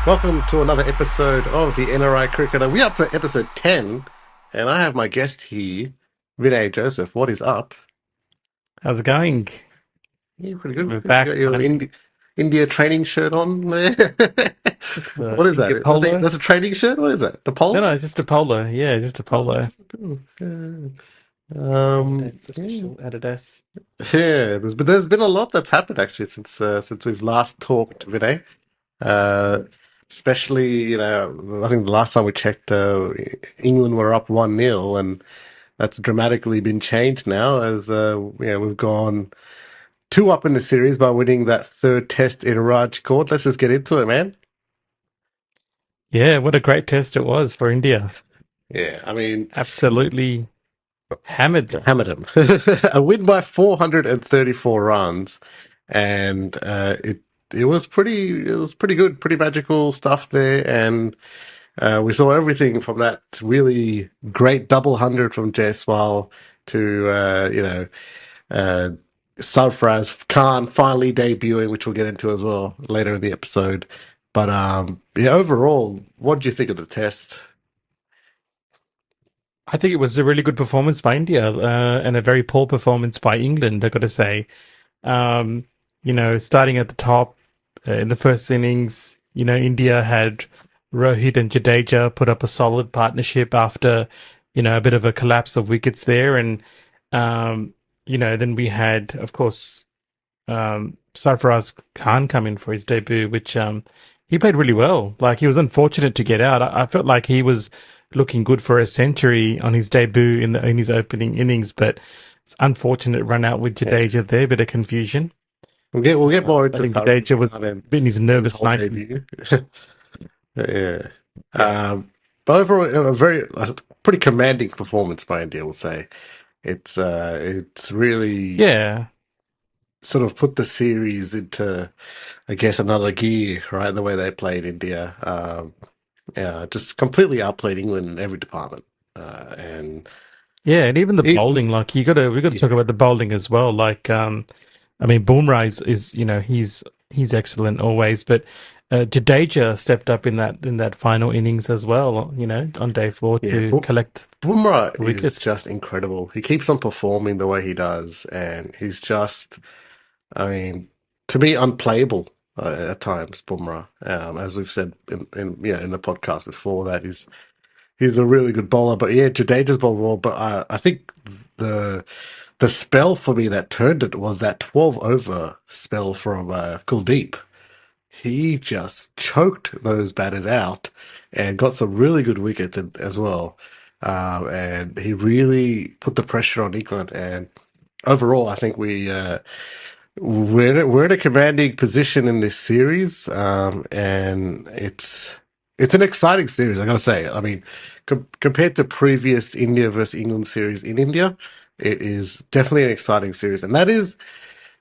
Welcome to another episode of the NRI Cricketer. We're up to episode 10, and I have my guest here, Vinay Joseph. What is up? How's it going? Yeah, pretty good. We're You back, got your buddy. India training shirt on there. It's What is India that? I think polo. that's a training shirt. What is that? The No, polo? no, it's just a polo. Yeah, just a Oh, polo. cool. Yeah. Adidas, Yeah. official Adidas. Yeah, there's been a lot that's happened actually since we've last talked, Vinay. Uh, Especially, I think the last time we checked, England were up 1-0, and that's dramatically been changed now as we've gone two up in the series by winning that third test in Rajkot. Let's just get into it, man. Yeah, what a great test it was for India. Yeah, I mean, Absolutely hammered them. hammered him. A win by 434 runs, and it was pretty good, pretty magical stuff there, and we saw everything from that really great double hundred from Jaiswal to uh, Sarfaraz Khan finally debuting, which we'll get into as well later in the episode. But yeah, overall, what do you think of the test? I think it was a really good performance by India and a very poor performance by England, I got to say. Um, Starting at the top in the first innings, India had Rohit and Jadeja put up a solid partnership after, a bit of a collapse of wickets there. And, then we had, of course, Sarfaraz Khan come in for his debut, which he played really well. Like, he was unfortunate to get out. I felt like he was looking good for a century on his debut in his opening innings, but it's unfortunate run out with Yeah. Jadeja there, bit of confusion. We'll get more I into think Jadeja Sarfaraz was Khan and in his his nervous whole 90s. debut. Yeah. Yeah. But overall, a pretty commanding performance by India, we'll say. It's really Yeah. sort of put the series into, I guess, another gear, right? The way they played India. Yeah, just completely outplayed England in every department. And Yeah, and even the it, bowling, like we got to talk yeah, about the bowling as well. Like, I mean, Bumrah is he's excellent always, but Jadeja stepped up in that final innings as well. On day four yeah. to collect Bumrah the is wicket. just incredible. He keeps on performing the way he does, and he's just, I mean, to me, unplayable at times. Bumrah, as we've said in the podcast before, that he's a really good bowler. But yeah, Jadeja's bowled well. But I think the the spell for me that turned it was that 12 over spell from Kuldeep. He just choked those batters out and got some really good wickets as well. And he really put the pressure on England. And overall, I think we're in a commanding position in this series, and it's an exciting series. I gotta say. I mean, compared to previous India versus England series in India, it is definitely an exciting series, and that is,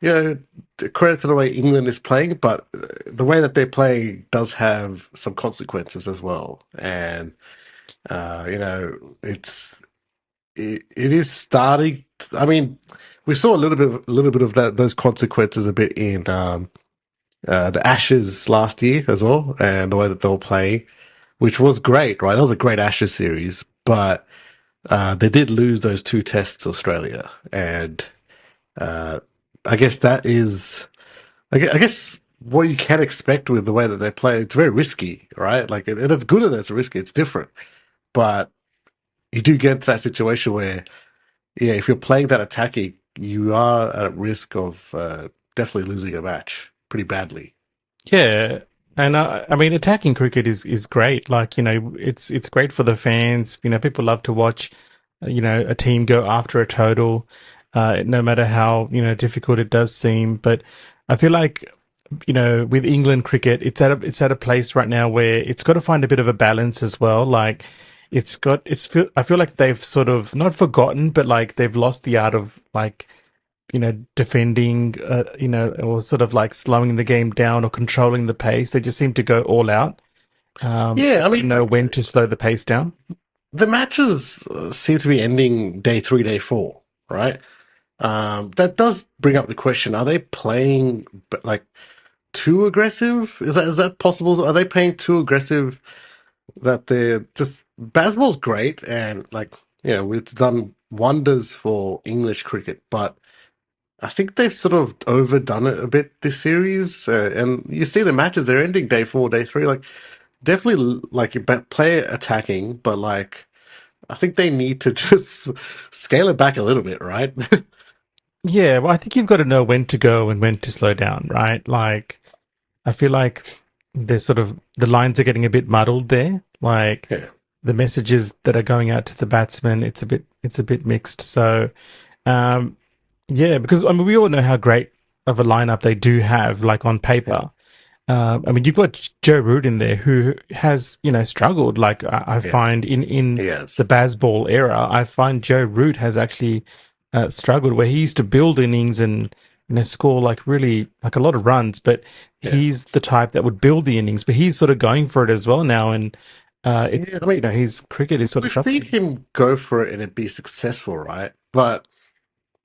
credit to the way England is playing, but the way that they're playing does have some consequences as well. And it is starting. I mean, we saw a little bit of those consequences a bit in the Ashes last year as well, and the way that they were playing, which was great, right? That was a great Ashes series, but they did lose those two tests, Australia, and uh, I guess that is, I guess what you can expect with the way that they play. It's very risky, right? Like, and it's good that it's risky. It's different, but you do get to that situation where, yeah, if you're playing that attacking, you are at risk of definitely losing a match pretty badly. Yeah, and I mean, attacking cricket is great. Like, it's great for the fans. People love to watch, a team go after a total, no matter how difficult it does seem. But I feel like with England cricket, it's at a place right now where it's got to find a bit of a balance as well. Like, I feel like they've sort of not forgotten, but like they've lost the art of like defending, or sort of like slowing the game down or controlling the pace. They just seem to go all out. Yeah, I They mean, know when to slow the pace down. the matches seem to be ending day three, day four, right? That does bring up the question: are they playing like too aggressive? Is that possible? Are they playing too aggressive that they're just baseball's great and like we've done wonders for English cricket, but I think they've sort of overdone it a bit this series. And you see the matches; they're ending day 4, day 3. Like definitely, like you play attacking, but like I think they need to just scale it back a little bit, right? Yeah, well, I think you've got to know when to go and when to slow down, right? Like, I feel like there's sort of the lines are getting a bit muddled there. Like Yeah, the messages that are going out to the batsmen, it's a bit mixed. So, um, yeah, because I mean, we all know how great of a lineup they do have, like on yeah, paper. I mean, you've got Joe Root in there who has, struggled. Like I yeah. find in He has. the Bazball era, I find Joe Root has actually struggled where he used to build innings and score like really like a lot of runs, but Yeah. he's the type that would build the innings. But he's sort of going for it as well now, and it's Yeah, I mean, his cricket is sort of we've seen suffering. him go for it and it be successful, right? But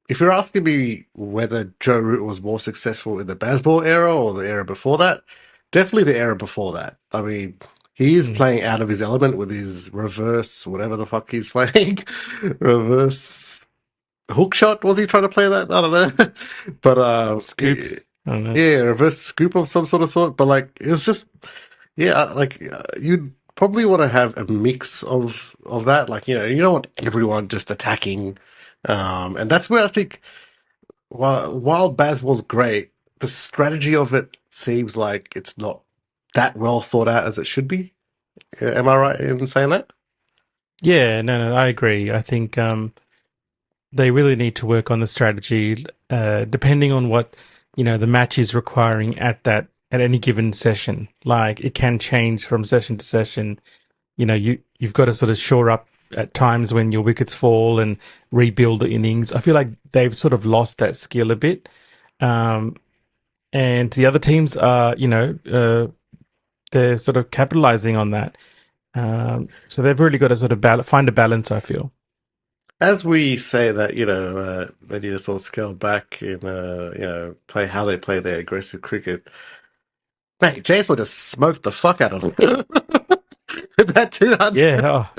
if you're asking me whether Joe Root was more successful in the baseball era or the era before that, definitely the era before that. I mean, he is Mm. playing out of his element with his reverse, whatever the fuck he's playing, reverse hook shot. Was he trying to play that? I don't know. But Scoop. I don't know. yeah, reverse scoop of some sort. But like, it's just yeah, like you'd probably want to have a mix of that. Like you don't want everyone just attacking, and that's where I think while Baz was great, the strategy of it seems like it's not that well thought out as it should be. Am I right in saying that? Yeah, no, I agree. I think they really need to work on the strategy, depending on what the match is requiring at any given session. Like it can change from session to session. You've got to sort of shore up at times when your wickets fall and rebuild the innings. I feel like they've sort of lost that skill a bit, um, and the other teams are they're sort of capitalizing on that. So they've really got to sort of find a balance. I feel. As we say that, they need to sort of scale back and, play how they play their aggressive cricket. Mate, Jaiswal just smoked the fuck out of him. That 200, Yeah, oh,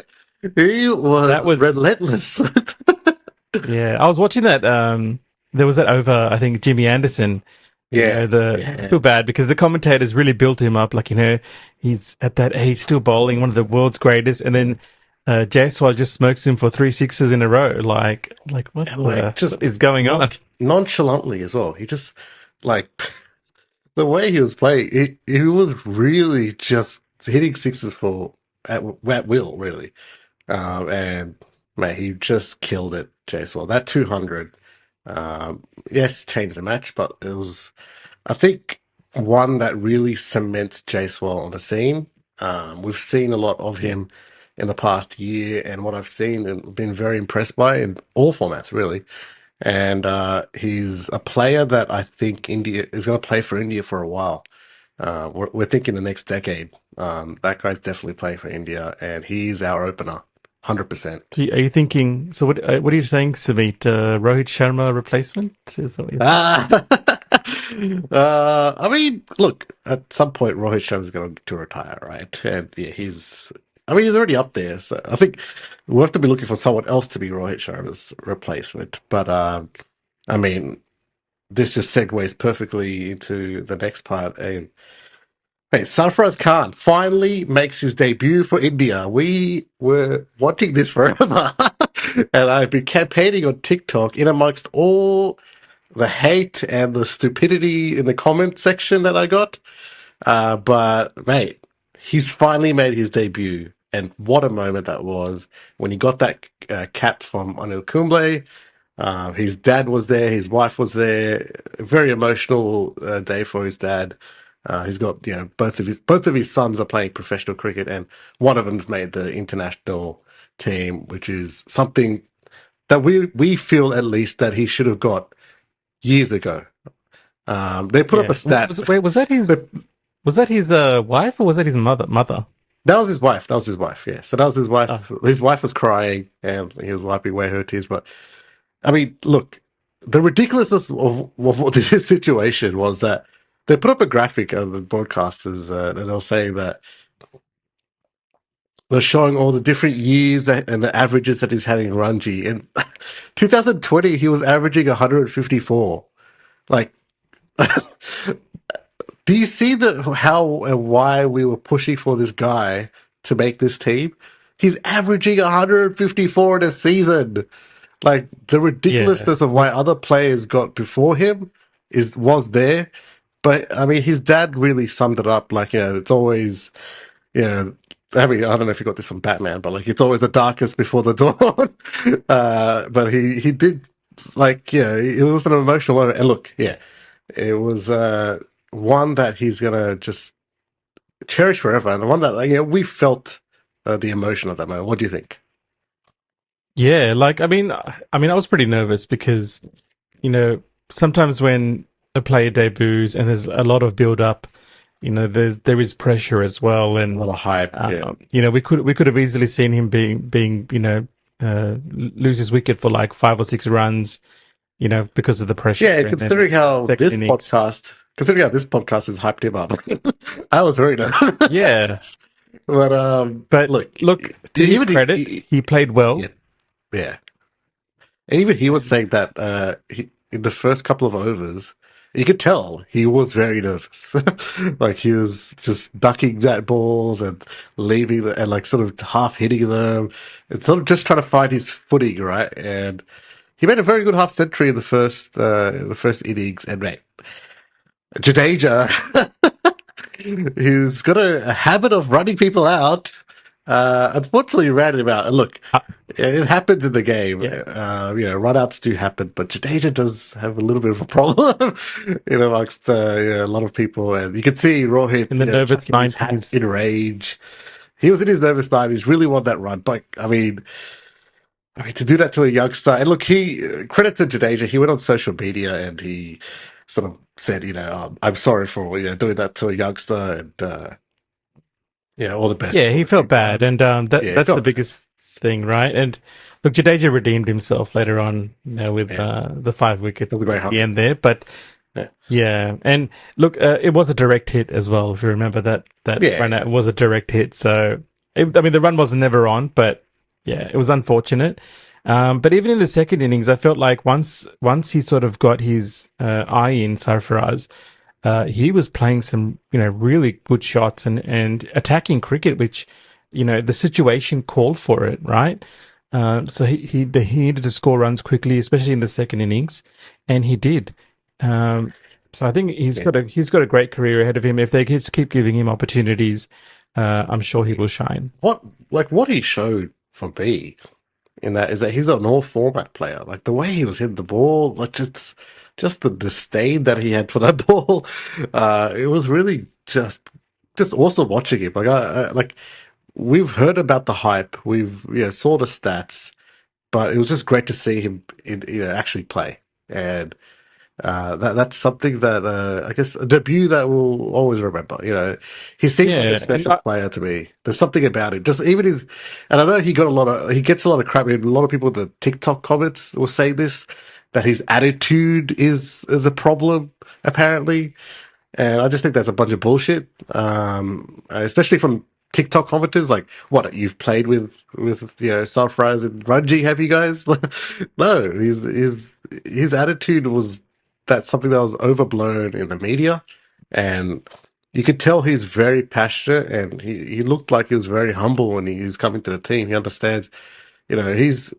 he that was was relentless. Yeah, I was watching that. There was that over. I think Jimmy Anderson. Yeah, I yeah. feel bad because the commentators really built him up. Like he's at that age still bowling, one of the world's greatest, and then Jaiswal just smokes him for three sixes in a row. Like And like what just is going on? nonchalantly as well. He just like the way he was playing, he was really just hitting sixes at will, really. And mate, he just killed it, Jaiswal. That 200, yes, changed the match, but it was, I think, one that really cements Jaiswal on the scene. We've seen a lot of him in the past year, and what I've seen and been very impressed by in all formats, really. And he's a player that I think India is going to play for India for a while. We're thinking the next decade. That guy's definitely playing for India, and he's our opener, 100%. So are you thinking? So what are you saying, Sumit? Rohit Sharma replacement? Is that what you're thinking? Ah, I mean, look, at some point Rohit Sharma's going to retire, right? And yeah, I mean, he's already up there, so I think we'll have to be looking for someone else to be Rohit Sharma's replacement. But I mean, this just segues perfectly into the next part. And hey, Sarfaraz Khan finally makes his debut for India. We were wanting this forever, and I've been campaigning on TikTok in amongst all the hate and the stupidity in the comment section that I got. But mate, he's finally made his debut, and what a moment that was when he got that cap from Anil Kumble. His dad was there, his wife was there. A very emotional day for his dad. He's got both of his sons are playing professional cricket, and one of them's made the international team, which is something that we feel at least that he should have got years ago. They put up Yeah. a stat. Wait, was that his? But Was that his wife or was that his mother? Mother. that was his wife. That was his wife. Yeah. So that was his wife. Oh, His wife was crying, and he was wiping away her tears. But I mean, look, the ridiculousness of what this situation was that. they put up a graphic of the broadcasters, and they'll say that they're showing all the different years and the averages that he's had in Ranji. In 2020, he was averaging 154. Like, do you see the how and why we were pushing for this guy to make this team? He's averaging 154 in a season. Like the Yeah. ridiculousness of why Look, other players got before him was there. But I mean, his dad really summed it up. Like, it's always, yeah. I mean, I don't know if you got this from Batman, but like, it's always the darkest before the dawn. But he did, like, it was an emotional moment. And look, yeah, it was one that he's gonna just cherish forever, and one that, like, we felt the emotion of that moment. What do you think? yeah, like I was pretty nervous because sometimes when a player debuts and there's a lot of build up, there is pressure as well, A and lot of hype, yeah. we could have easily seen him being lose his wicket for like 5 or 6 runs, because of the pressure, Yeah, and then second innings. considering how this podcast has hyped him up, I was very nervous. Yeah, But but look, look, to his even credit, he played well. yeah, yeah, even he was saying that in the first couple of overs, you could tell he was very nervous. Like he was just ducking that balls and leaving and like sort of half hitting them, and sort of just trying to find his footing, right? And he made a very good half century in the first innings, and mate, Jadeja, he's got a habit of running people out. Unfortunately, ran him out. And look, Uh, it happens in the game. yeah, Runouts do happen, but Jadeja does have a little bit of a problem, amongst a lot of people. And you can see Rohit, in the nervous chucking his hat nineties. in rage. He was in his nervous 90s, really won that run. But I mean, to do that to a youngster, and look, he credit to Jadeja. He went on social media and he sort of said, I'm sorry for doing that to a youngster, and all the best Yeah, for he the felt future. bad, and Yeah, that's the felt biggest thing, right? And look, Jadeja redeemed himself later on, with yeah, the 5 wickets it was a great at the hundred. end there. But Yeah, yeah, and look, it was a direct hit as well. If you remember that yeah, run out was a direct hit. So I mean, the run was never on, but yeah, it was unfortunate. But even in the second innings, I felt like once he sort of got his eye in Sarfaraz, he was playing some, really good shots and attacking cricket, which, the situation called for it, right? So he needed to score runs quickly, especially in the second innings, and he did. So I think yeah. he's got a great career ahead of him. If they just keep giving him opportunities, I'm sure he will shine. What he showed for me in that is that he's an all format player. Like the way he was hitting the ball, like just the disdain that he had for that ball. It was really just awesome watching him. Like like we've heard about the hype, we've saw the stats, but it was just great to see him actually play. And that's something that I guess a debut that we'll always remember. He seems like a Yeah, and special player to me. There's something about him. Just even his, and I know he gets a lot of crap. A lot of people in the TikTok comments will say this, that his attitude is a problem apparently, and I just think that's a bunch of bullshit. Especially from TikTok commenters, like, what, you've played with Sarfaraz and Ranji, have you guys? No, his attitude was that's something that was overblown in the media, and you could tell he's very passionate, and he looked like he was very humble when he's coming to the team. He understands, he was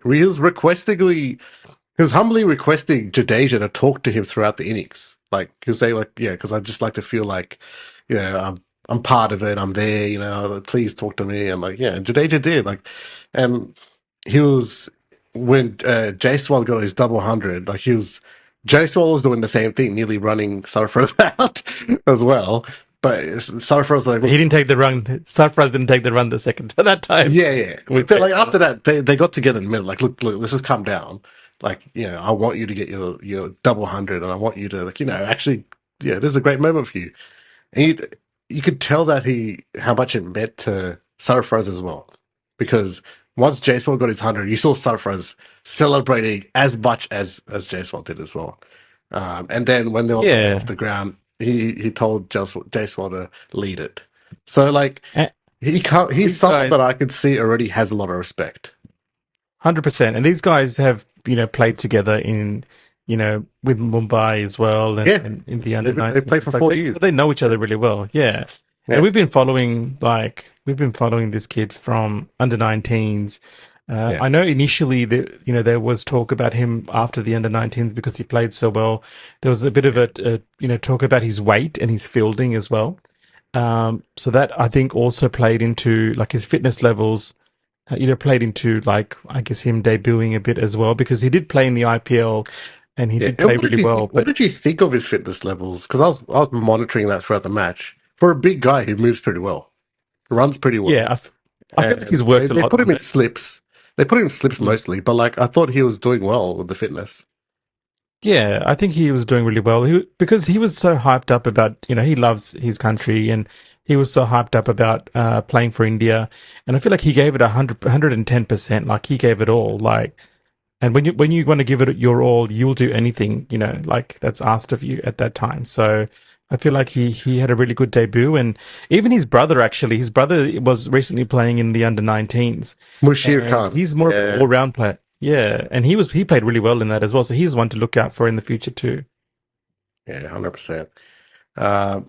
he was humbly requesting Jadeja to talk to him throughout the innings. Like, he'll say, like, yeah, because I just like to feel like, I'm part of it. I'm there, please talk to me. And like, yeah, and Jadeja did. Like, and he was, when Jaiswal got his double hundred, like, Jaiswal was doing the same thing, nearly running Sarfaraz out as well. But Sarfaraz was like, he look, didn't take the run. Sarfraz didn't take the run the second that time yeah, yeah. But with then, like, after Jaiswal. that, they got together in the middle. Like, look, let's just calm down. Like, I want you to get your double hundred, and I want you to, like, actually, yeah, this is a great moment for you. And you could tell that how much it meant to Sarfraz as well, because once Jaiswal got his 100, you saw Sarfraz celebrating as much as Jaiswal did as well. And then when they were coming Yeah, off the ground, he told Jaiswal to lead it. So like And he can't. He's these someone guys, that I could see already has a lot of respect. 100%. And these guys have, played together with Mumbai as well, and, Yeah, and in the under they 19s. played for It's like 4 years. they know each other really well. Yeah. And Yeah, we've been following this kid from under 19s. yeah, I know initially there was talk about him after the under 19s because he played so well. There was a bit of yeah. talk about his weight and his fielding as well. So that I think also played into like his fitness levels, played into like I guess him debuting a bit as well because he did play in the IPL and he Yeah. did And play really well. what But did you think of his fitness levels? Because I was monitoring that throughout the match. For a big guy, he moves pretty well, runs pretty yeah, well, I feel like he's and worked a they lot put him on in it. slips. They put him in slips Mm. mostly, but like I thought he was doing well with the fitness. Yeah, I think he was doing really well. Because he was so hyped up about he loves his country and he was so hyped up about playing for India, and I feel like he gave it 110%. Like he gave it all. Like and when you want to give it your all, you'll do anything, like that's asked of you at that time. So I feel like he had a really good debut, and even his brother was recently playing in the under 19s, Mushir and Khan. he's more of an Yeah, all round player. Yeah, and he played really well in that as well. So he's one to look out for in the future too. yeah, 100%.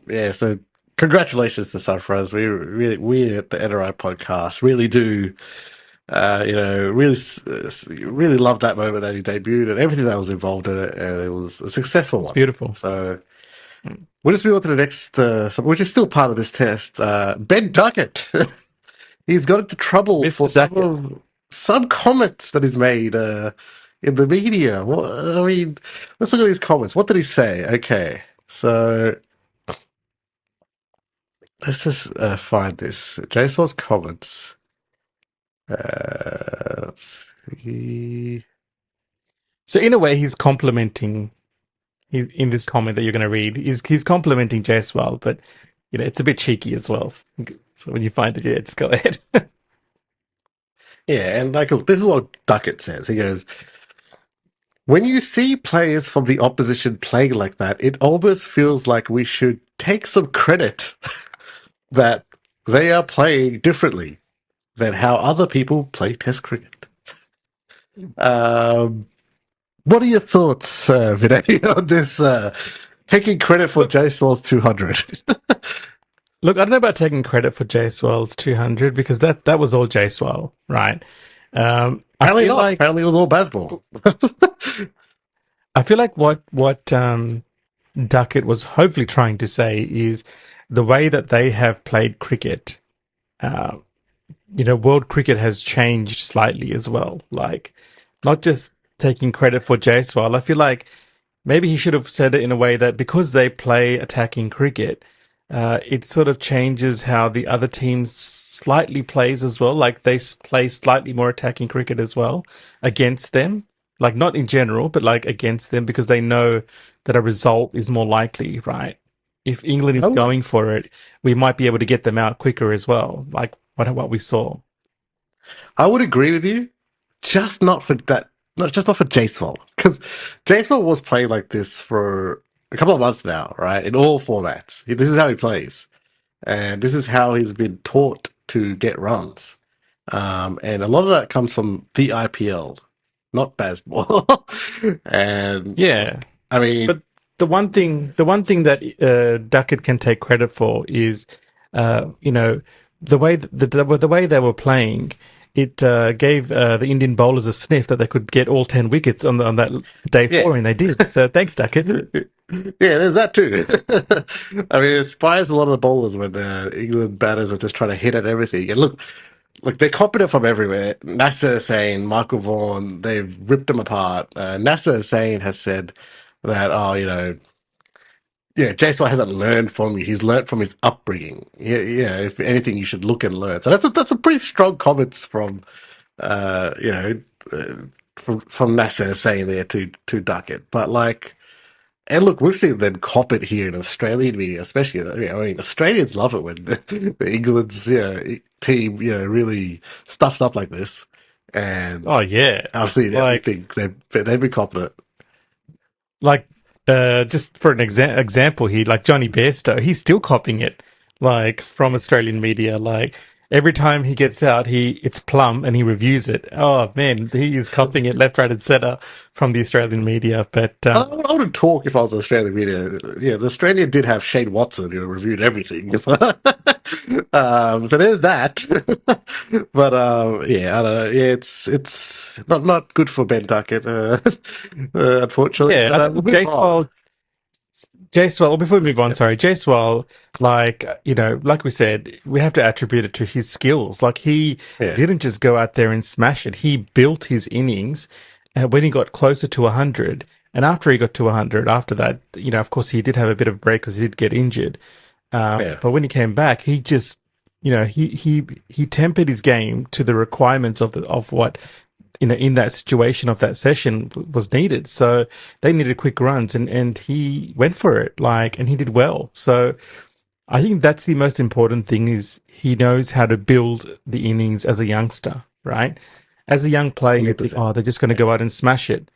Yeah, so congratulations to Sarfaraz. We at the NRI podcast really do, really loved that moment that he debuted and everything that was involved in it, and it was a successful It's one. beautiful. So we'll just move on to the next, which is still part of this test. Ben Duckett, he's got into trouble Mr. for Duckett. some comments that he's made in the media. What I mean, let's look at these comments. What did he say? Okay, so let's just find this. Jaiswal's comments. Let's see. So in a way, he's complimenting. He's in this comment that you're going to read. He's complimenting Jaiswal, but it's a bit cheeky as well. So when you find it, yeah, just go ahead. Yeah, and like, look, this is what Duckett says. He goes, when you see players from the opposition playing like that, it almost feels like we should take some credit that they are playing differently than how other people play Test cricket. Um, what are your thoughts, Vinay, on this? Taking credit for Look, Jaiswal's 200. look, I don't know about taking credit for Jaiswal's 200 because that was all Jaiswal, right? I Apparently feel not. like Apparently it was all baseball. what Duckett was hopefully trying to say is the way that they have played cricket. Uh, world cricket has changed slightly as well. Like, not just taking credit for Jaiswal. I feel like maybe he should have said it in a way that because they play attacking cricket, it sort of changes how the other team slightly plays as well. Like they play slightly more attacking cricket as well against them. Like not in general, but like against them because they know that a result is more likely, right? If England is I would, going for it, we might be able to get them out quicker as well. Like what we saw. I would agree with you, just not for that. Not just not for Jaiswal, because Jaiswal was playing like this for a couple of months now, right? In all formats, this is how he plays, and this is how he's been taught to get runs. And a lot of that comes from the IPL, not baseball. And Yeah, I mean, but the one thing that Duckett can take credit for is, the way the way they were playing. It gave the Indian bowlers a sniff that they could get all 10 wickets on that day yeah, four, and they did. So thanks, Duckett. yeah, there's that too. I mean, it inspires a lot of the bowlers when the England batters are just trying to hit at everything. And look, they're competent from everywhere. Nasser Hussain, Michael Vaughan, they've ripped them apart. Nasser Hussain has said that, oh, yeah, Jaiswal hasn't learned from you. He's learned from his upbringing. Yeah, if anything, you should look and learn. So that's a pretty strong comments from, uh, you know, uh, from Nasser saying there to Duckett. But like, and look, we've seen them cop it here in Australian media, especially. I mean, Australians love it when the England's team, really stuffs up like this. And Oh yeah, I've seen like everything. They've been copping it. like just for an example here, like Johnny Bairstow, he's still copying it, like from Australian media. Like every time he gets out, it's plum and he reviews it. Oh man, he is copying it left, right, and center from the Australian media. But I would talk if I was Australian media. Yeah, the Australia did have Shane Watson who reviewed everything. So, so there's that. But yeah, I don't know. Yeah, it's not good for Ben Duckett, unfortunately. yeah, But I think we'll move on. Jaiswal, before we move on, Yeah, sorry, Jaiswal, like, like we said, we have to attribute it to his skills. Like, he yeah, didn't just go out there and smash it. He built his innings when he got closer to 100. And after he got to 100, after that, of course, he did have a bit of a break because he did get injured. yeah. But when he came back, he just, he tempered his game to the requirements of what in that situation of that session was needed. So they needed quick runs, and he went for it, like, and he did well. So I think that's the most important thing is he knows how to build the innings as a youngster, right? As a young player, you think, 100%. oh, they're just going to go out and smash it.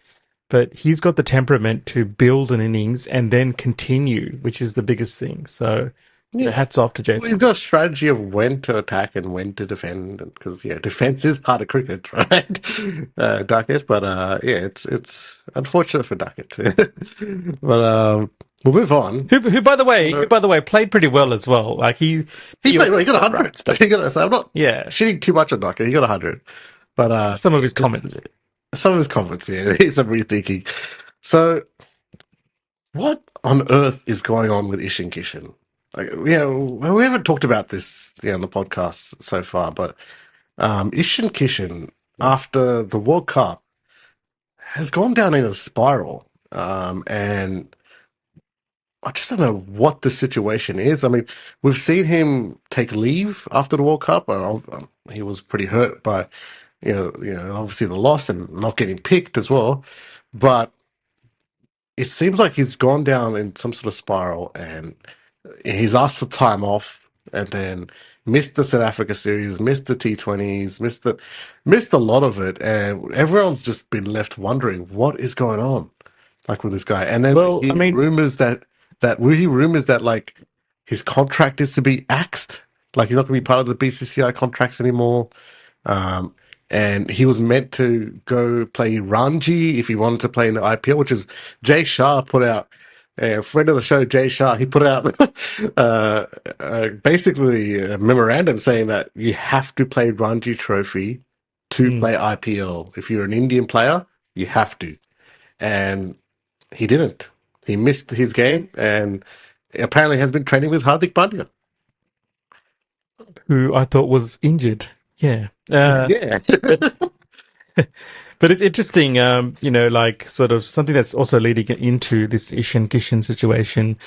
But he's got the temperament to build an innings and then continue, which is the biggest thing. So, Yeah. hats off to Well, he's Jason. got a strategy of when to attack and when to defend, because yeah, defense is part of cricket, right? Duckett, but yeah, it's unfortunate for Duckett too. But we'll move on. Who So by the way, played pretty well as well. Like he he played also well. He got scored 100. runs. He got. So I'm not Yeah, shitting too much on Duckett. He got 100, but some of yeah, his just comments. some of his comments. Yeah, he's some rethinking. So what on earth is going on with Ishan Kishan? Like, yeah, we haven't talked about this, on the podcast so far, but Ishan Kishan, after the World Cup, has gone down in a spiral. And I just don't know what the situation is. I mean, we've seen him take leave after the World Cup. He was pretty hurt by, obviously the loss and not getting picked as well. But it seems like he's gone down in some sort of spiral, and he's asked for time off, and then missed the South Africa series, missed the T20s, missed a lot of it, and everyone's just been left wondering what is going on, like with this guy. And then we Well, I hear mean, rumors that like his contract is to be axed, like he's not going to be part of the BCCI contracts anymore. Um, and he was meant to go play Ranji if he wanted to play in the IPL, which is Jay Shah put out. A friend of the show, Jay Shah, he put out basically a memorandum saying that you have to play Ranji Trophy to mm, play IPL. If you're an Indian player, you have to. And he didn't. He missed his game and apparently has been training with Hardik Pandya. who I thought was injured. Yeah. Yeah. But but it's interesting, like sort of something that's also leading into this Ishan Kishan situation.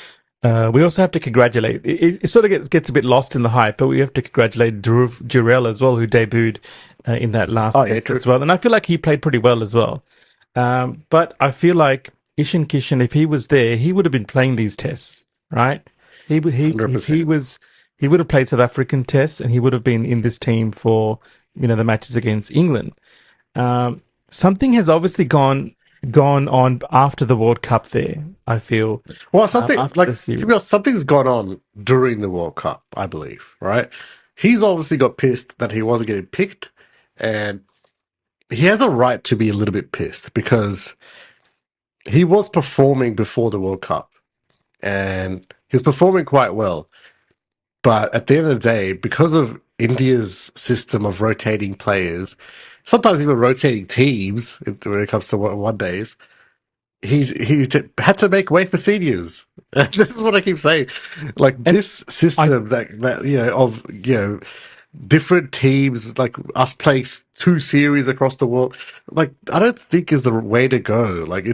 We also have to congratulate. It sort of gets a bit lost in the hype, but we have to congratulate Dhruv Jurel as well, who debuted in that last Oh, yeah, test true. as well, and I feel like he played pretty well as well. But I feel like Ishan Kishan, if he was there, he would have been playing these tests, right? If he 100%. was, he would have played South African tests, and he would have been in this team for the matches against England. Something has obviously gone on after the World Cup. There, I feel Well, something after like the to series. be honest, something's gone on during the World Cup, I believe, right? He's obviously got pissed that he wasn't getting picked, and he has a right to be a little bit pissed because he was performing before the World Cup, and he was performing quite well. But at the end of the day, because of India's system of rotating players, sometimes even rotating teams when it comes to one days, he had to make way for seniors. This is what I keep saying. Like And this I system that of different teams, like us play two series across the world. Like I don't think is the way to go. Like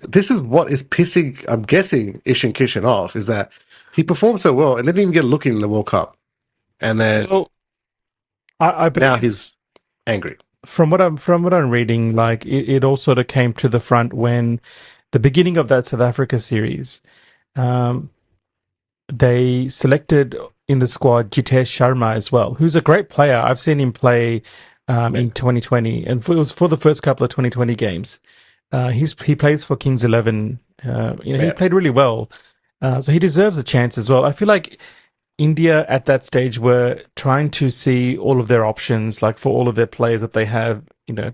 this is what is pissing. I'm guessing Ishan Kishan off is that he performed so well and didn't even get a look in the World Cup, and then well, I now believe he's angry. from what I'm reading, like it all sort of came to the front when the beginning of that South Africa series. Um, they selected in the squad Jitesh Sharma as well, who's a great player. I've seen him play Yeah. in 2020, and it was for the first couple of 2020 games. He plays for Kings 11. He Yeah, played really well, so he deserves a chance as well. I feel like India at that stage were trying to see all of their options, like for all of their players that they have,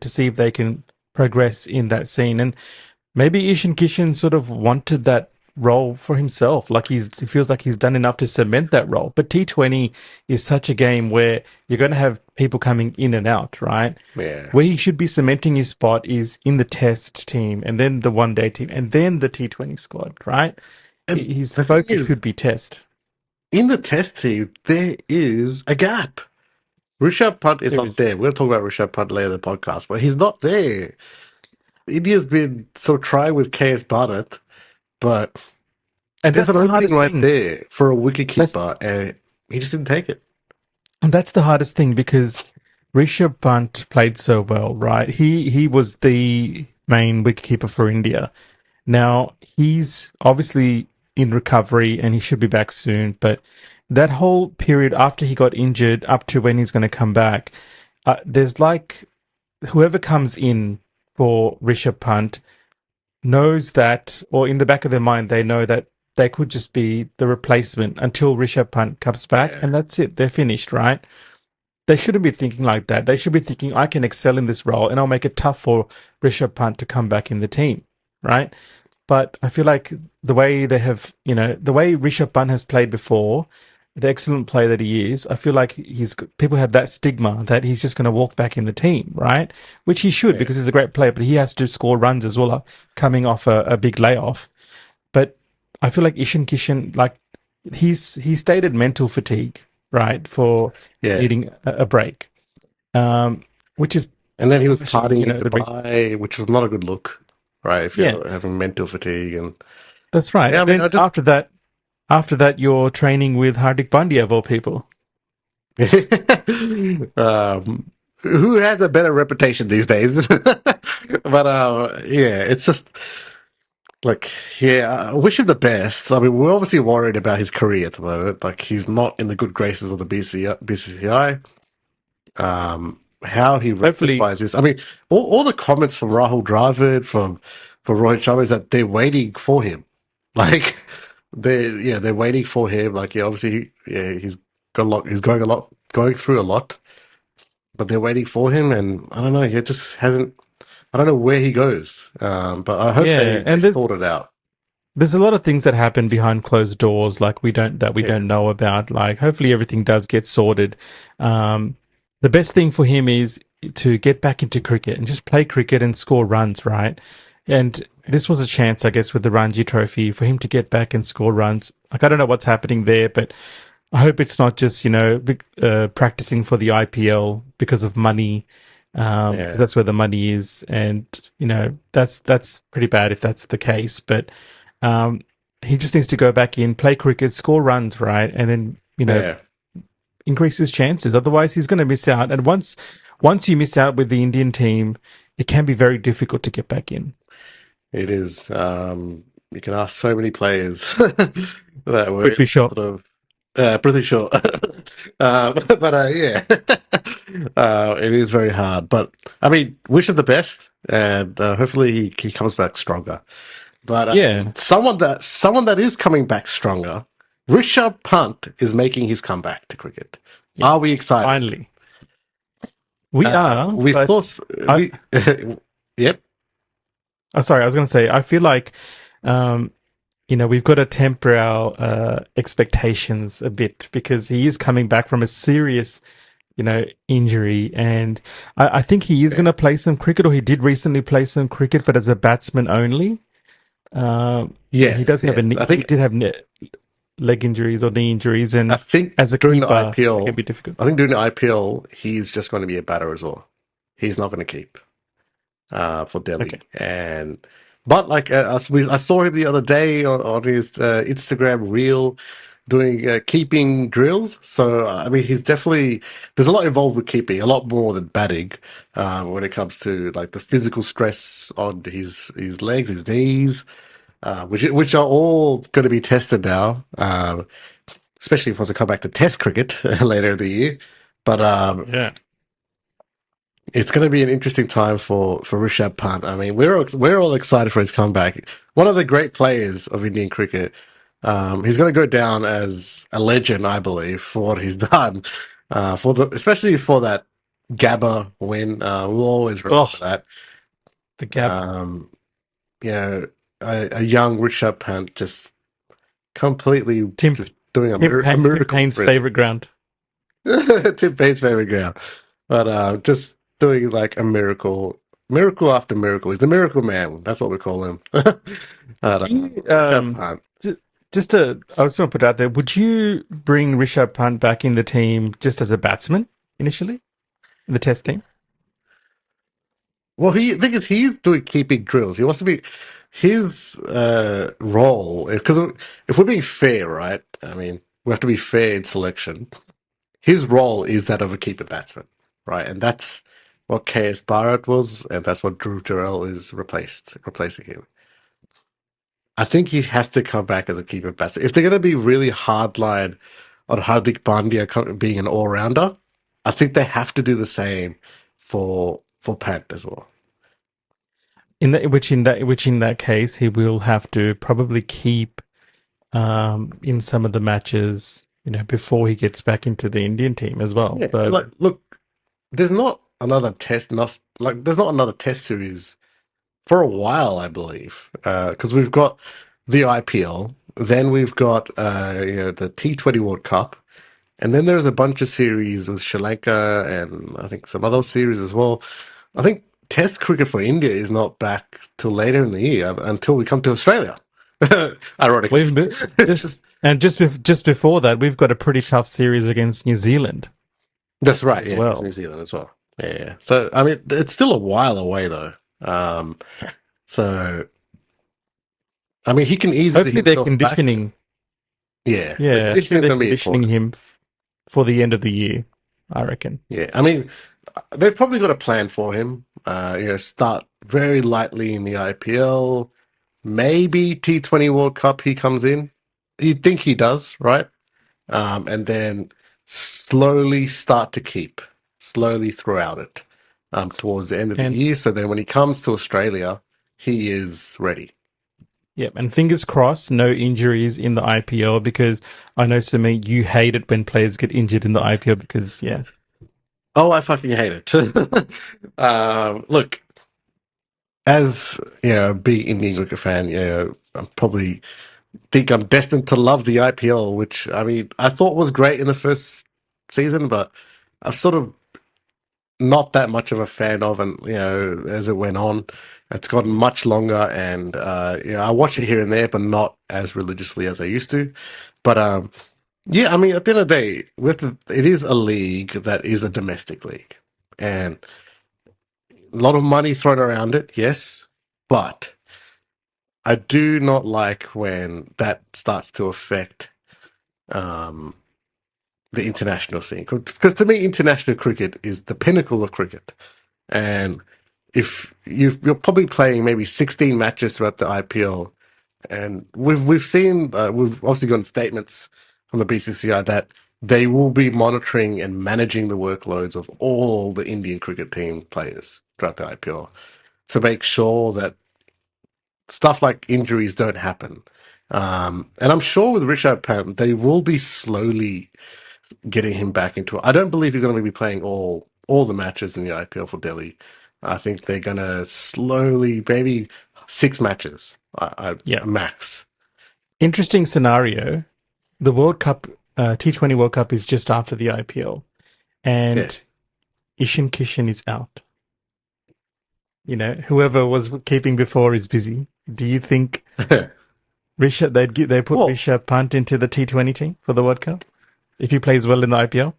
to see if they can progress in that scene. And maybe Ishan Kishan sort of wanted that role for himself. Like he feels like he's done enough to cement that role. But T20 is such a game where you're going to have people coming in and out, right? yeah. Where he should be cementing his spot is in the test team and then the one day team and then the T20 squad, right? And His the thing focus is, should be test. in the test team, there is a gap. Rishabh Pant is There not is. there. We're going to talk about Rishabh Pant later in the podcast, but he's not there. India's been so trying with KS Bharat, but And there's that's an the opening hardest right thing. there for a That's wicketkeeper, and he just didn't take it. and that's the hardest thing because Rishabh Pant played so well, right? He was the main wicketkeeper for India. Now he's obviously in recovery and he should be back soon. But that whole period after he got injured, up to when he's going to come back, there's like whoever comes in for Rishabh Pant knows that, or in the back of their mind, they know that they could just be the replacement until Rishabh Pant comes back, Yeah, and that's it. They're finished, right? They shouldn't be thinking like that. They should be thinking, I can excel in this role, and I'll make it tough for Rishabh Pant to come back in the team, right? But I feel like the way they have, the way Rishabh Pant has played before, the excellent player that he is, I feel like people have that stigma that he's just going to walk back in the team, right? Which he should yeah, because he's a great player, but he has to score runs as well, coming off a big layoff. But I feel like Ishan Kishan, like he stated mental fatigue, right, for yeah. needing a break, um, which is And then he was obviously, partying in the reason. Dubai, which was not a good look, right? If Yeah, you're having mental fatigue, and that's right. yeah, I And mean, then I just after that, you're training with Hardik Pandya of all people. who has a better reputation these days? But yeah, it's just like, yeah, I wish him the best. I mean, we're obviously worried about his career at the moment. Like, he's not in the good graces of the BCCI. How he Hopefully, rectifies this. I mean, all the comments from Rahul Dravid, from Rohit Sharma is that they're waiting for him. Like, they're waiting for him. Like, yeah, obviously, yeah, he's got a lot. He's going through a lot, but they're waiting for him. And I don't know. He just hasn't. I don't know where he goes. But I hope yeah. they And sort it out. there's a lot of things that happen behind closed doors, like we Yeah, don't know about. Like, hopefully, everything does get sorted. Um, the best thing for him is to get back into cricket and just play cricket and score runs, right? And this was a chance, I guess, with the Ranji Trophy for him to get back and score runs. Like, I don't know what's happening there, but I hope it's not just practicing for the IPL because of money, because yeah, that's where the money is, and that's pretty bad if that's the case. But um, he just needs to go back in, play cricket, score runs, right, and then yeah. increase his chances. Otherwise, he's going to miss out. And once you miss out with the Indian team, it can be very difficult to get back in. It is. You can ask so many players that were Prithvi Shaw. sort of pretty sure. But yeah, it is very hard. But I mean, wish him the best, and hopefully he comes back stronger. But Yeah, someone that is coming back stronger, Rishabh Pant is making his comeback to cricket. Are we yes, excited? finally we are. We But thought I, we, yep, oh, sorry, I was going to say I feel like. Um, we've got to temper our expectations a bit because he is coming back from a serious, injury. And I think he is going yeah, to play some cricket, or he did recently play some cricket, but as a batsman only. yes, He does have yeah. he did have leg injuries or knee injuries, I and think as a during the keeper, it can IPL, be difficult. I think during the IPL, he's just going to be a batter as well. He's not going to keep for Okay. Delhi. And but like I saw him the other day on his Instagram reel doing keeping drills. So I mean, he's definitely there's a lot involved with keeping, a lot more than batting when it comes to like the physical stress on his legs, his knees. Which are all going to be tested now, especially if he wants to come back to Test cricket later in the year. But Yeah. It's going to be an interesting time for Rishabh Pant. I mean, we're all excited for his comeback. One of the great players of Indian cricket. He's going to go down as a legend, I believe, for what he's done. For the especially for that Gabba win, we'll always remember Oh, that. the gap. Um, you know, a young Rishabh Pant just completely Tim just doing a Tim miracle, Payne's really. favorite ground. Tim Payne's favorite ground, but just doing like a miracle, miracle after miracle. He's the miracle man. That's what we call him. Do you, Rishabh Pant. ju- just to, I just want to put it out there, would you bring Rishabh Pant back in the team just as a batsman initially in the test team? Well, the thing is, he's doing keeping drills. He wants to be his role because if we're being fair, right? I mean, we have to be fair in selection. His role is that of a keeper batsman, right? And that's what KS Barrett was, and that's what Drew Jarrell is replacing him. I think he has to come back as a keeper batsman. If they're going to be really hardline on Hardik Pandya being an all rounder, I think they have to do the same for Pant as well. Which in that case he will have to probably keep in some of the matches, before he gets back into the Indian team as well. Yeah, So like look, there's not another test, not like there's not another test series for a while, I believe, because we've got the IPL, then we've got the T20 World Cup, and then there's a bunch of series with Sri Lanka and I think some other series as well. I think Test cricket for India is not back till later in the year until we come to Australia. Ironically, just before that, we've got a pretty tough series against New Zealand that's right. as Yeah, it's well. New Zealand as well. Yeah. So I mean, it's still a while away though. Um, so I mean, he can ease Hopefully, they're himself back. conditioning. Yeah, the Yeah, conditioning hopefully is they're going to be conditioning important. him for the end of the year. I reckon. Yeah, I mean, they've probably got a plan for him. Start very lightly in the IPL, maybe T20 World Cup. He comes in. You'd think he does, right? And then slowly start to keep slowly throughout it towards the end of the And year. So then when he comes to Australia, he is ready. yeah, and fingers crossed, no injuries in the IPL because I know, Sumi, you hate it when players get injured in the IPL because yeah, Oh, I fucking hate it. Look, as a big Indian cricket fan, I'm probably think I'm destined to love the IPL, which I mean I thought was great in the first season, but I've sort of not that much of a fan of, and as it went on, it's gotten much longer, and I watch it here and there, but not as religiously as I used to. But yeah, I mean, at the end of the day, it is a league that is a domestic league, and a lot of money thrown around it, yes, but I do not like when that starts to affect um, the international scene. Because to me, international cricket is the pinnacle of cricket. And if you're probably playing maybe 16 matches throughout the IPL, and we've seen we've obviously gotten statements from the BCCI that they will be monitoring and managing the workloads of all the Indian cricket team players throughout the IPL to make sure that stuff like injuries don't happen. And I'm sure with Rishabh Pant, they will be slowly getting him back into it. I don't believe he's going to be playing all the matches in the IPL for Delhi. I think they're going to slowly, maybe 6 matches, yeah. max. Interesting scenario. The World Cup, T20 World Cup is just after the IPL, Yeah. and Ishan Kishan is out. Whoever was keeping before is busy. Do you think they put Well, Rishabh Pant into the T20 team for the World Cup if he plays well in the IPL?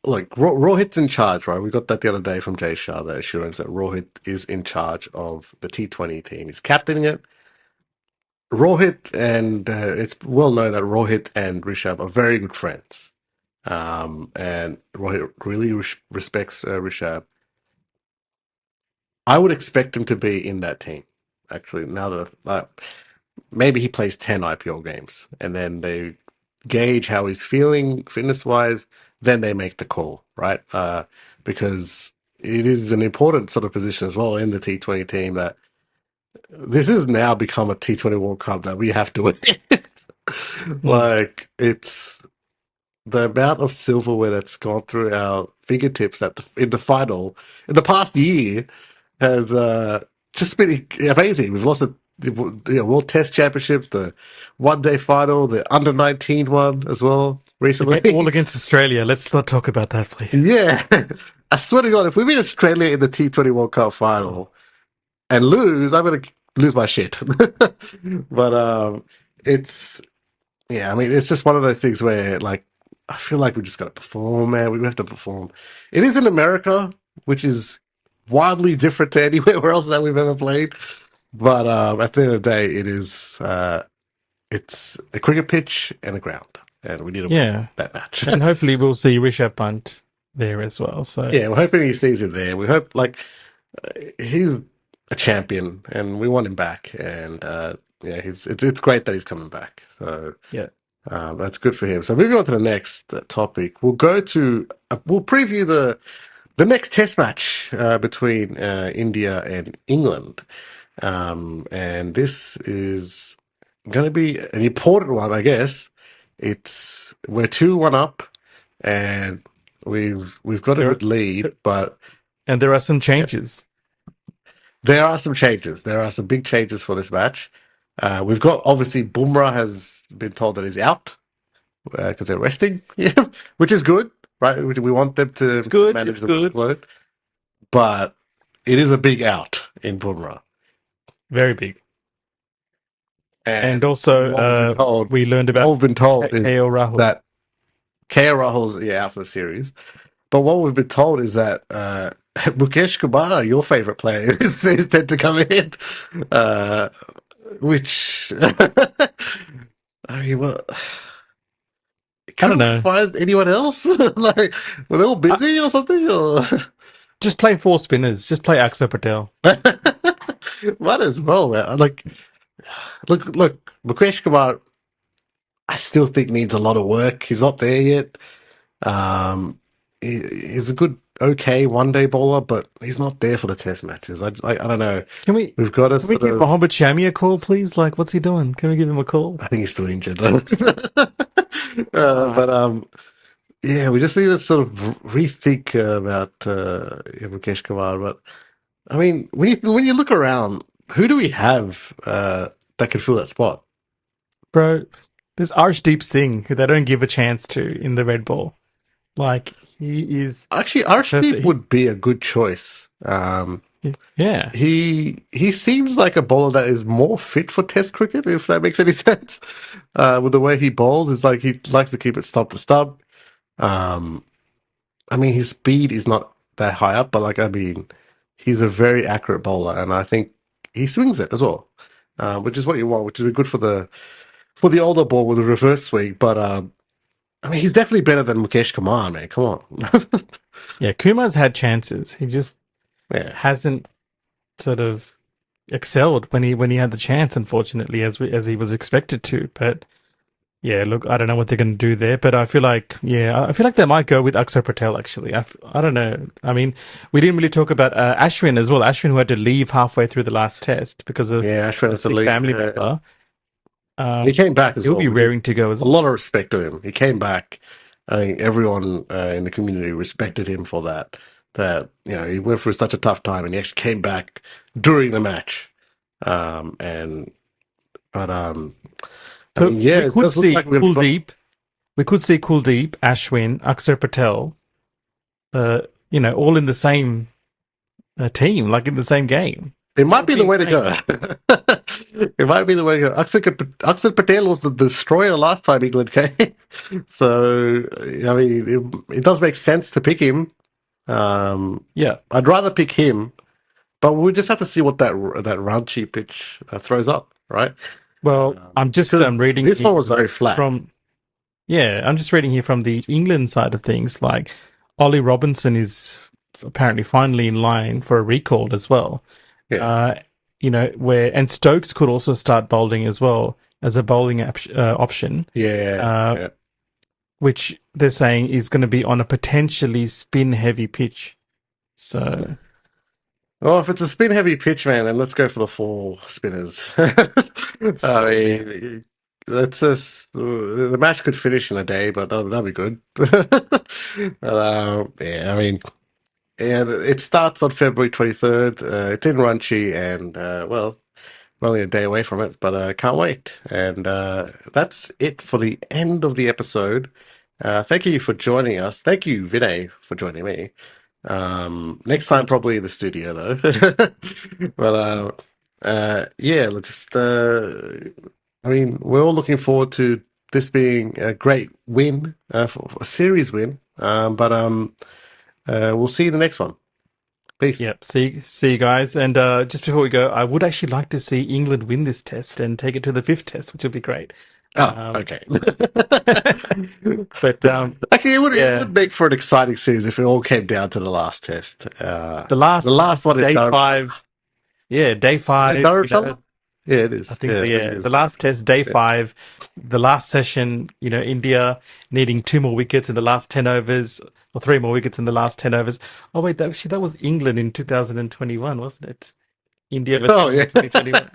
look, Rohit's in charge, right? We got that the other day from Jay Shah, the assurance that Rohit is in charge of the T20 team. He's captaining it. Rohit, and it's well known that Rohit and Rishabh are very good friends. And Rohit really respects Rishabh. I would expect him to be in that team. Actually, now that maybe he plays 10 IPL games, and then they gauge how he's feeling fitness wise. Then they make the call, right? because it is an important sort of position as well in the T20 team that this has now become a T20 World Cup that we have to win. Mm. Like, it's the amount of silverware that's gone through our fingertips in the final in the past year has just been amazing. We've lost the World Test Championship, the one day final, the under 19 one as well All recently. against Australia. Let's not talk about that, please. Yeah. I swear to God, if we beat Australia in the T20 World Cup Oh. final and lose, I'm going to lose my shit. But it's, yeah, I mean, it's just one of those things where, like, I feel like we just got to perform, man. We have to perform. It is in America, which is wildly different to anywhere else that we've ever played. But at the end of the day, it's a cricket pitch and a ground, and we need to win Yeah. that match. And hopefully we'll see Rishabh Pant there as well. So, Yeah, we're hoping he sees him there. We hope like he's a champion, and we want him back. And yeah, it's great that he's coming back. So yeah. that's good for him. So moving on to the next topic, we'll preview the next Test match between India and England. And this is going to be an important one, I guess. We're 2-1 up, and we've got a There, good lead, but and there are some yeah, changes. there are some changes. There are some big changes for this match. We've got obviously Bumrah has been told that he's out because they're resting, yeah, which is good, right? We want them It's to good. manage It's the good. workload, but it is a big out in Bumrah. Very big. And And also, we learned what about we've been told is KL Rahul. that KL Rahul's out for the series. But what we've been told is that Mukesh Kumar, your favorite player, is tend to come in, uh, which I mean, well, I don't couldn't we know. find anyone else? Like, were they all I, busy or something? Or just play four spinners. Just play Aksa Patel. might as well, man. Like, look, Mukesh Kumar, I still think needs a lot of work. He's not there yet. Um, he's a good, okay one day bowler, but he's not there for the test matches. I don't know. Can we We've got to can we sort give of. Mohammed Shami a call, please? Like, what's he doing? Can we give him a call? I think he's still injured. God. But yeah, we just need to sort of rethink about Mukesh Kumar. But I mean, when you look around, who do we have that can fill that spot? Bro, there's Arshdeep Singh, who they don't give a chance to in the red ball. Like, he is Actually, perfect. Arshdeep would be a good choice. Yeah. He seems like a bowler that is more fit for Test cricket, if that makes any sense. With the way he bowls, it's like he likes to keep it stump to stump. Um, I mean, his speed is not that high up, but like I mean, he's a very accurate bowler, and I think he swings it as well, which is what you want, which is good for the older ball with a reverse swing. But I mean, he's definitely better than Mukesh Kumar, man. Come on, Yeah, Kumar's had chances. He just yeah. hasn't sort of excelled when he had the chance, unfortunately, as he was expected to. But yeah, look, I don't know what they're going to do there, but I feel like they might go with Akshar Patel. Actually, I don't know. I mean, we didn't really talk about Ashwin as well. Ashwin, who had to leave halfway through the last test because of Yeah, Ashwin a has to sick leave. family member. He came back as He'll well, be which is raring to go as a well. lot of respect to him. He came back. I think everyone in the community respected him for that. That he went through such a tough time, and he actually came back during the match. And but I So mean, yeah, we it could does look see like we're gonna be. Kuldeep. We could see Kuldeep, Ashwin, Akshar Patel. All in the same team, like in the same game. It That might would be be the way to insane. go. It might be the way to go. Akshar Patel was the destroyer last time England came, so I mean, it does make sense to pick him. Yeah. I'd rather pick him, but we just have to see what that Ranchi pitch throws up, right? Well, I'm just Because reading this here one was very flat. from I'm just reading here from the England side of things. Like Ollie Robinson is apparently finally in line for a recall as well. Yeah, Uh, and Stokes could also start bowling as well as a bowling option. yeah, Uh, yeah. which they're saying is going to be on a potentially spin heavy pitch. So, Well, if it's a spin heavy pitch, man, then let's go for the four spinners. I still, man. mean, that's just the match could finish in a day, but that'll be good. Yeah, I mean, yeah, it starts on February 23rd. It's in Ranchi, and well, we're only a day away from it, but can't wait. And that's it for the end of the episode. Thank you for joining us. Thank you, Vinay, for joining me. Next time, Thank you. probably in the studio, though. But yeah, look, just I mean, we're all looking forward to this being a great win, for a series win. We'll see you in the next one. Peace. Yep. See you guys. And just before we go, I would actually like to see England win this test and take it to the fifth test, which would be great. Oh, Um, okay. but Actually, it yeah, would make for an exciting series if it all came down to the last test. the The last last one is day Dar. five. Yeah, day Is it five. Darushala? Yeah, it I is. think Yeah, I think it the is. last test, day Yeah. five, the last session. India needing two more wickets in the last 10 overs, or three more wickets in the last 10 overs. Oh wait, that was England in 2021, wasn't it? India versus Oh, yeah. England 2021.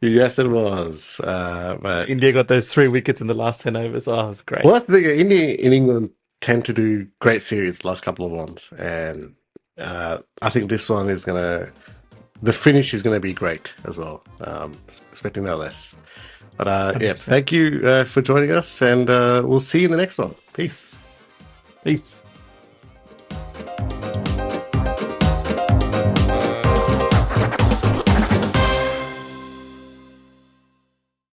Yes, it was. So But India got those three wickets in the last 10 overs. Oh, it was great. well, that's the thing. India in England tend to do great series the last couple of ones, and I think this one is gonna. The finish is going to be great as well. Expecting no less. But yeah, 100%. thank you for joining us, and we'll see you in the next one. Peace. Peace.